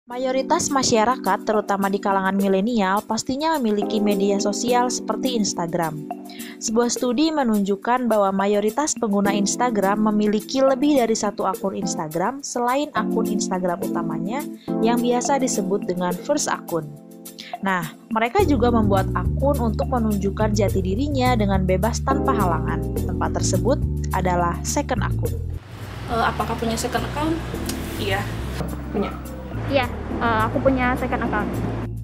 Mayoritas masyarakat, terutama di kalangan milenial, pastinya memiliki media sosial seperti Instagram. Sebuah studi menunjukkan bahwa mayoritas pengguna Instagram memiliki lebih dari satu akun Instagram selain akun Instagram utamanya yang biasa disebut dengan first akun. Nah, mereka juga membuat akun untuk menunjukkan jati dirinya dengan bebas tanpa halangan. Tempat tersebut adalah second akun. Apakah punya second account? Iya. Punya. Iya, aku punya second account.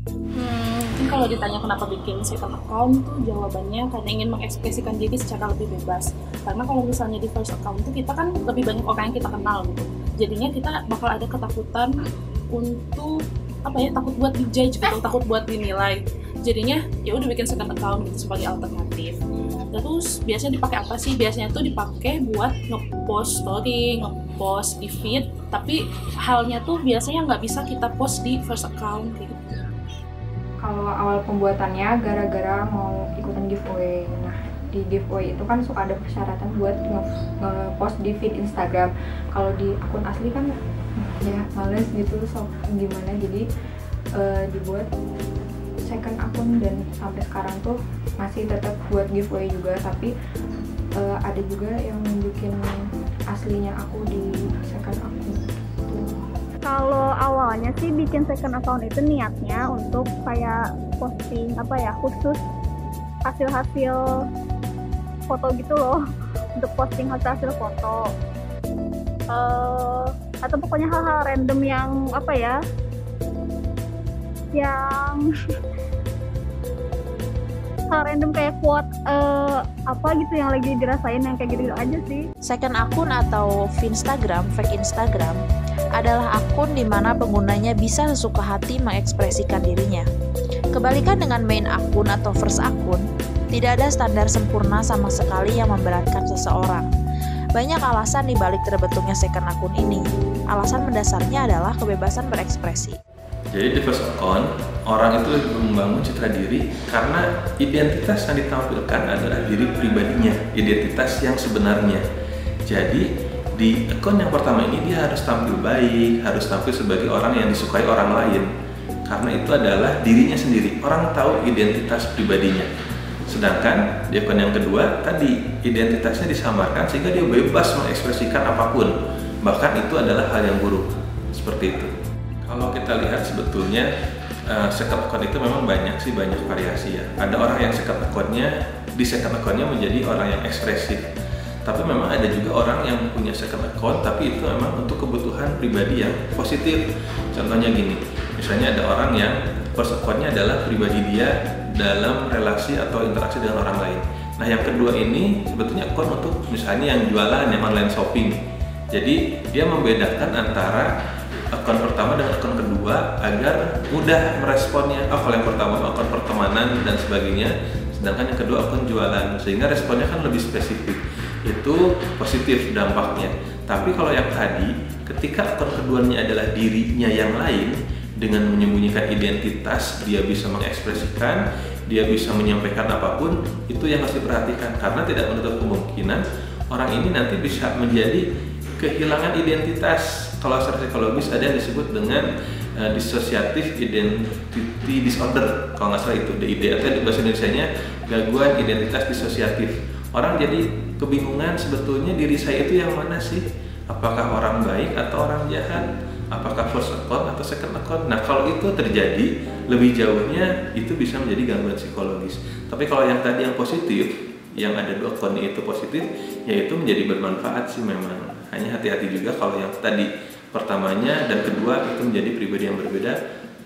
Mungkin kalau ditanya kenapa bikin second account tuh jawabannya karena ingin mengekspresikan diri secara lebih bebas. Karena kalau misalnya di first account tuh kita kan lebih banyak orang yang kita kenal gitu. Jadinya kita bakal ada ketakutan untuk takut buat dijudge gitu, takut buat dinilai. Jadinya ya udah bikin second account gitu sebagai alternatif. Terus biasanya dipakai apa sih? Biasanya tuh dipakai buat nge-post story, nge-post di feed, tapi halnya tuh biasanya nggak bisa kita post di first account kayak gitu. Kalau awal pembuatannya gara-gara mau ikutan giveaway. Nah, di giveaway itu kan suka ada persyaratan buat nge-post di feed Instagram. Kalau di akun asli kan ya males gitu, sok gimana, jadi dibuat second akun dan sampai sekarang tuh masih tetap buat giveaway juga, tapi ada juga yang bikin aslinya aku di second akun. Kalau awalnya sih bikin second account itu niatnya untuk kayak posting khusus hasil-hasil foto gitu loh, untuk posting hasil-hasil foto atau pokoknya hal-hal random yang hal random kayak quote gitu yang lagi dirasain, yang kayak gitu aja sih. Second akun atau Finstagram, fake Instagram, adalah akun di mana penggunanya bisa sesuka hati mengekspresikan dirinya. Kebalikan dengan main akun atau first akun, tidak ada standar sempurna sama sekali yang memberatkan seseorang. Banyak alasan di balik terbentuknya second akun ini. Alasan mendasarnya adalah kebebasan berekspresi. Jadi di first account, orang itu lebih membangun citra diri karena identitas yang ditampilkan adalah diri pribadinya, identitas yang sebenarnya. Jadi di akun yang pertama ini dia harus tampil baik, harus tampil sebagai orang yang disukai orang lain. Karena itu adalah dirinya sendiri, orang tahu identitas pribadinya. Sedangkan di akun yang kedua, tadi identitasnya disamarkan sehingga dia bebas mengekspresikan apapun. Bahkan itu adalah hal yang buruk, seperti itu. Kalau kita lihat sebetulnya second account itu memang banyak variasi ya. Ada orang yang second account-nya menjadi orang yang ekspresif. Tapi memang ada juga orang yang punya second account tapi itu memang untuk kebutuhan pribadi yang positif. Contohnya gini, misalnya ada orang yang first account-nya adalah pribadi dia dalam relasi atau interaksi dengan orang lain. Nah yang kedua ini sebetulnya account untuk misalnya yang jualan, yang online shopping. Jadi dia membedakan antara akun pertama dengan akun kedua agar mudah meresponnya. Kalau yang pertama akun pertemanan dan sebagainya, sedangkan yang kedua akun jualan, sehingga responnya kan lebih spesifik. Itu positif dampaknya. Tapi kalau yang tadi, ketika akun keduanya adalah dirinya yang lain, dengan menyembunyikan identitas, dia bisa mengekspresikan, dia bisa menyampaikan apapun, itu yang harus diperhatikan. Karena tidak menutup kemungkinan orang ini nanti bisa menjadi kehilangan identitas. Kalau secara psikologis ada yang disebut dengan dissociative identity disorder, kalau nggak salah itu DID, atau bahasa Indonesianya gangguan identitas disosiatif. Orang jadi kebingungan sebetulnya diri saya itu yang mana sih? Apakah orang baik atau orang jahat? Apakah first account atau second account? Nah kalau itu terjadi lebih jauhnya itu bisa menjadi gangguan psikologis. Tapi kalau yang tadi yang positif, yang ada dua akun itu positif, yaitu menjadi bermanfaat sih memang. Hanya hati-hati juga kalau yang tadi pertamanya dan kedua itu menjadi pribadi yang berbeda,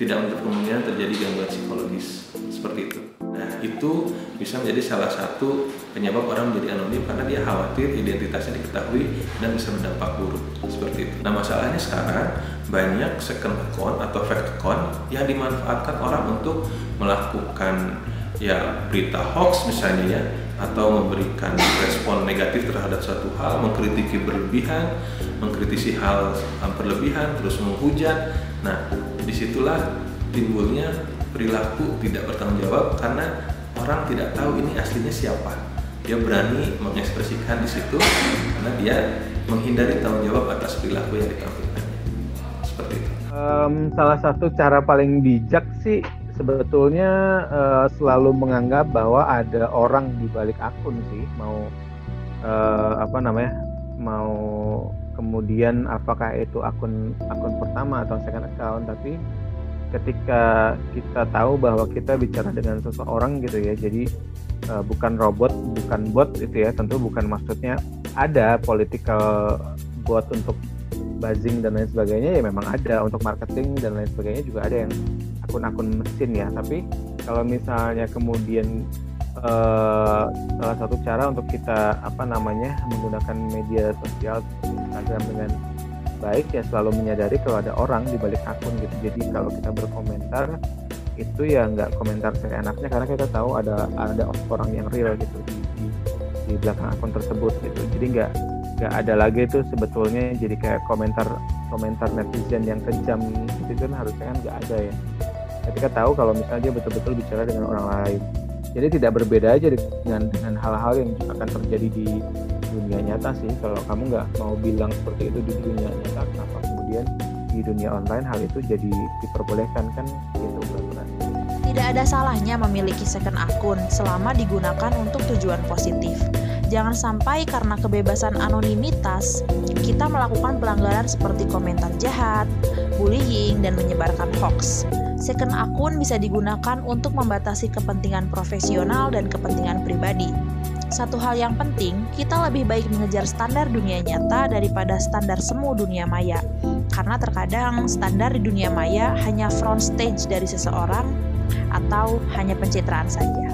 tidak menutup kemungkinan terjadi gangguan psikologis seperti itu. Nah itu bisa menjadi salah satu penyebab orang menjadi anonim karena dia khawatir identitasnya diketahui dan bisa berdampak buruk seperti itu. Nah masalahnya sekarang banyak second account atau fake account yang dimanfaatkan orang untuk melakukan berita hoax misalnya ya, atau memberikan respon negatif terhadap suatu hal, mengkritiki berlebihan, mengkritisi hal berlebihan, terus menghujat. Nah, disitulah timbulnya perilaku tidak bertanggung jawab karena orang tidak tahu ini aslinya siapa. Dia berani mengekspresikan di situ karena dia menghindari tanggung jawab atas perilaku yang ditampilkannya. Seperti itu. Salah satu cara paling bijak sih sebetulnya selalu menganggap bahwa ada orang di balik akun sih, mau mau kemudian apakah itu akun pertama atau second account, tapi ketika kita tahu bahwa kita bicara dengan seseorang gitu ya, jadi bukan robot, bukan bot itu ya, tentu bukan maksudnya ada political bot untuk buzzing dan lain sebagainya, ya memang ada untuk marketing dan lain sebagainya juga ada yang akun-akun mesin ya. Tapi kalau misalnya kemudian salah satu cara untuk kita menggunakan media sosial Instagram dengan baik ya selalu menyadari kalau ada orang di balik akun gitu. Jadi kalau kita berkomentar itu ya nggak komentar seenaknya, karena kita tahu ada orang yang real gitu di belakang akun tersebut gitu. Jadi nggak ada lagi itu sebetulnya jadi kayak komentar netizen yang kejam gitu kan, harusnya kan nggak ada ya. Ketika tahu kalau misalnya dia betul-betul bicara dengan orang lain, jadi tidak berbeda aja dengan hal-hal yang akan terjadi di dunia nyata sih. Kalau kamu nggak mau bilang seperti itu di dunia nyata, kenapa kemudian di dunia online hal itu jadi diperbolehkan, kan gitu peraturan. Tidak ada salahnya memiliki second akun selama digunakan untuk tujuan positif. Jangan sampai karena kebebasan anonimitas, kita melakukan pelanggaran seperti komentar jahat, bullying, dan menyebarkan hoax. Second akun bisa digunakan untuk membatasi kepentingan profesional dan kepentingan pribadi. Satu hal yang penting, kita lebih baik mengejar standar dunia nyata daripada standar semu dunia maya. Karena terkadang standar di dunia maya hanya front stage dari seseorang atau hanya pencitraan saja.